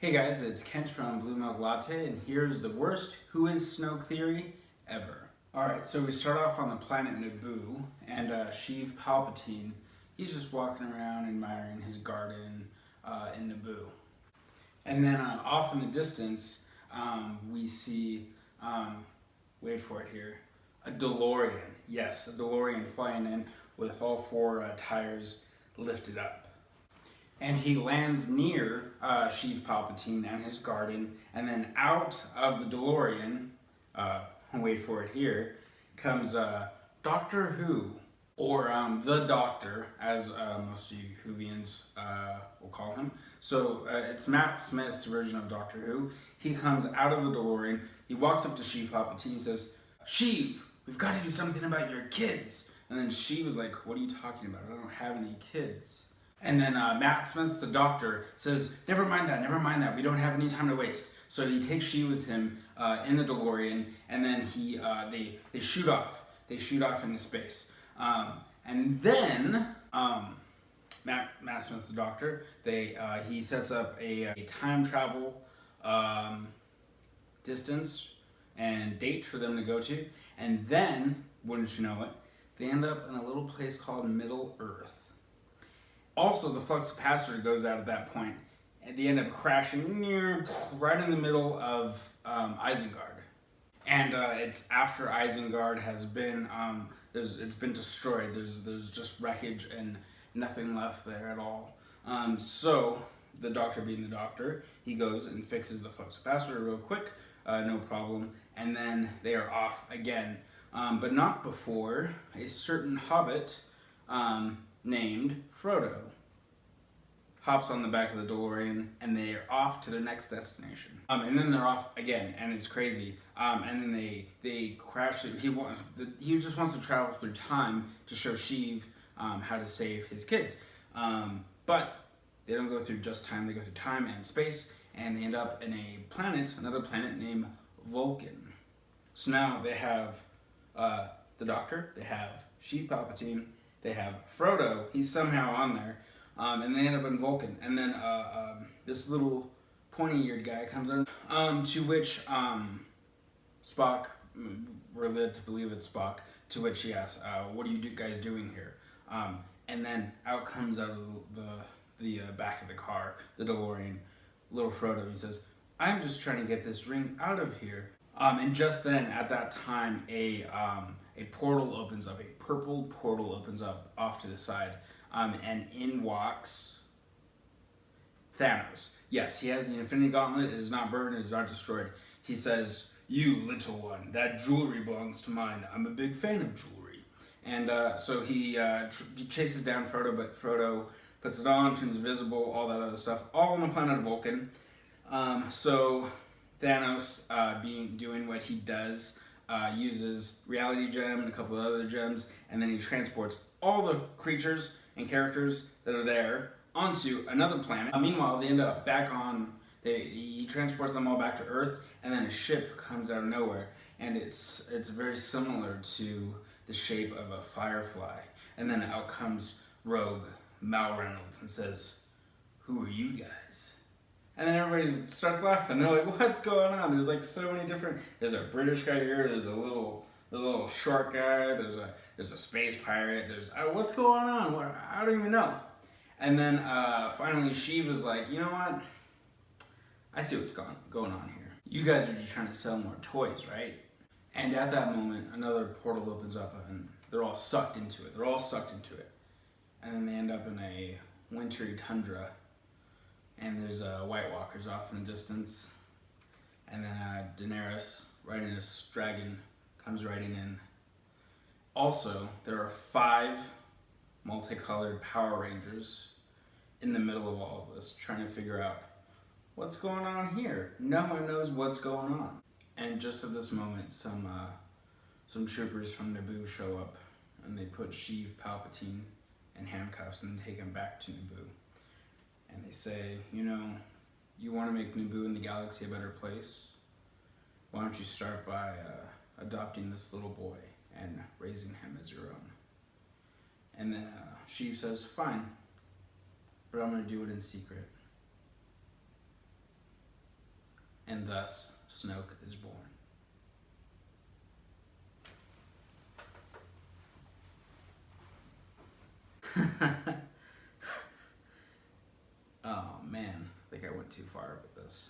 Hey guys, it's Kent from Blue Milk Latte, and here's the worst Who is Snoke theory ever. Alright, so we start off on the planet Naboo, and Sheev Palpatine, he's just walking around admiring his garden in Naboo. And then off in the distance, we see, wait for it here, a DeLorean. Yes, a DeLorean flying in with all four tires lifted up. And he lands near Sheev Palpatine and his garden, and then out of the DeLorean, wait for it here, comes Doctor Who, or the Doctor, as most of you Whovians will call him. So it's Matt Smith's version of Doctor Who. He comes out of the DeLorean, he walks up to Sheev Palpatine, he says, "Sheev, we've got to do something about your kids." And then Sheev is like, "What are you talking about? I don't have any kids." And then Matt Smith, the Doctor, says, never mind that, we don't have any time to waste. So he takes Sheev with him in the DeLorean, and then they shoot off. They shoot off into space. And then Matt Smith, the Doctor, he sets up a time travel distance and date for them to go to. And then, wouldn't you know it, they end up in a little place called Middle Earth. Also, the flux capacitor goes out at that point, and they end up crashing right in the middle of Isengard. And it's after Isengard has been it's been destroyed. There's just wreckage and nothing left there at all. So the Doctor, being the Doctor, he goes and fixes the flux capacitor real quick, no problem, and then they are off again, but not before a certain hobbit named Frodo hops on the back of the DeLorean, and they are off to their next destination. And then they're off again, and it's crazy. And then they crash. He just wants to travel through time to show Sheev how to save his kids. But they don't go through just time; they go through time and space, and they end up in another planet named Vulcan. So now they have the Doctor, they have Sheev Palpatine, they have Frodo, he's somehow on there, and they end up in Vulcan. And then this little pointy-eared guy comes in, to which Spock, we're led to believe it's Spock, to which he asks, "What are you guys doing here?" And then out comes out of the back of the car, the DeLorean, little Frodo. He says, "I'm just trying to get this ring out of here." And just then, at that time, a portal opens up, a purple portal opens up off to the side, and in walks Thanos. Yes, he has the Infinity Gauntlet. It is not burned, it is not destroyed. He says, "You little one, that jewelry belongs to mine. I'm a big fan of jewelry." And so he chases down Frodo, but Frodo puts it on, turns invisible, all that other stuff, all on the planet of Vulcan. So Thanos, doing what he does, uses Reality Gem and a couple of other gems, and then he transports all the creatures and characters that are there onto another planet. Meanwhile, they end up back on. He transports them all back to Earth, and then a ship comes out of nowhere, and it's very similar to the shape of a firefly. And then out comes Rogue Mal Reynolds and says, "Who are you guys?" And then everybody starts laughing. They're like, "What's going on?" There's like so many different. There's a British guy here. There's a little short guy. There's a space pirate. There's what's going on? I don't even know. And then finally, Sheev is like, "You know what? I see what's going on here. You guys are just trying to sell more toys, right?" And at that moment, another portal opens up, and they're all sucked into it. And then they end up in a wintry tundra. And there's White Walkers off in the distance. And then Daenerys, riding this dragon, comes riding in. Also, there are 5 multicolored Power Rangers in the middle of all of this, trying to figure out what's going on here. No one knows what's going on. And just at this moment, some troopers from Naboo show up, and they put Sheev Palpatine in handcuffs and take him back to Naboo. And they say, "You want to make Naboo and the galaxy a better place? Why don't you start by adopting this little boy and raising him as your own?" And then Sheev says, "Fine, but I'm going to do it in secret." and thus Snoke is born. Oh man, I think I went too far with this.